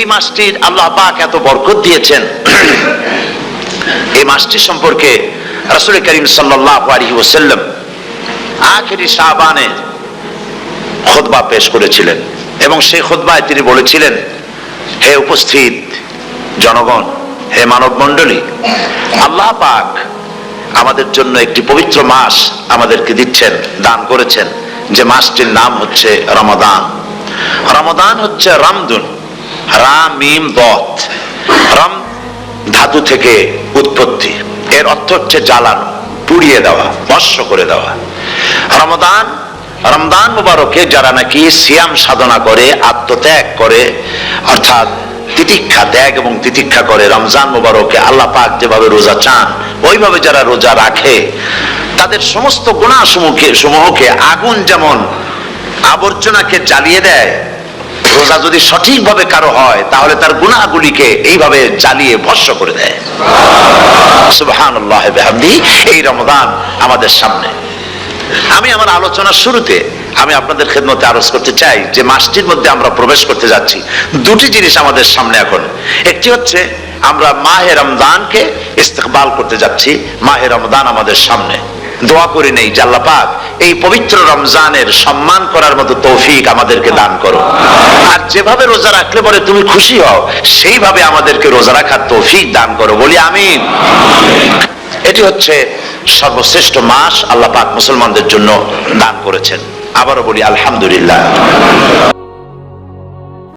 এই মাসটির আল্লাহ পাক এত বরকত দিয়েছেন। এই মাসটি সম্পর্কে রাসূল করিম সাল্লাল্লাহু আলাইহি ওয়াসাল্লাম আখিরি শাবানে খুতবা পেশ করেছিলেন এবং সেই খুতবায় তিনি বলেছিলেন, হে উপস্থিত জনগণ, হে মানব মণ্ডলী, আল্লাহ পাক আমাদের জন্য একটি পবিত্র মাস আমাদেরকে দিচ্ছেন, দান করেছেন, যে মাসটির নাম হচ্ছে রমাদান। রমাদান হচ্ছে রামদুন, রা মিম দত, রাম ধাতু থেকে উৎপত্তি, এর অর্থ হচ্ছে জ্বালানো, পুড়িয়ে দেওয়া, ভস্ম করে দেওয়া। রমাদান, রমজান মুবারকে যারা নাকি সিয়াম সাধনা করে, আত্মত্যাগ করে, অর্থাৎ তিতিক্ষা, ত্যাগ এবং তিতিক্ষা করে, রমজান মুবারকে আল্লাহ পাক যেভাবে রোজা চান ওইভাবে যারা রোজা রাখে, তাদের সমস্ত গুনাহ সমূহকে আগুন যেমন আবর্জনাকে জ্বালিয়ে দেয়, রোজা যদি সঠিকভাবে কারো হয় তাহলে তার গুনাহগুলিকে এইভাবে জ্বালিয়ে ভস্ম করে দেয়। সুবহানাল্লাহি বিহামদিহি। এই রমাদান আমাদের সামনে। আমি আমার আলোচনার শুরুতে আমি আপনাদের খেদমতে আরজ করতে চাই যে মাসটির মধ্যে আমরা প্রবেশ করতে যাচ্ছি, দুটি জিনিস আমাদের সামনে এখন। একটি হচ্ছে আমরা মাহে রমজানকে ইস্তেকবাল করতে যাচ্ছি, মাহে রমজান আমাদের সামনে। দোয়া করে নেই যে আল্লাহ পাক এই পবিত্র রমজানের সম্মান করার মতো তৌফিক আমাদেরকে দান করো, আর যেভাবে রোজা রাখলে পরে তুমি খুশি হও সেইভাবে আমাদেরকে রোজা রাখার তৌফিক দান করো, বলি আমিন। এটি হচ্ছে সর্বশ্রেষ্ঠ মাস আল্লাহ পাক মুসলমানদের জন্য দান করেছেন। আবারও বলি আলহামদুলিল্লাহ।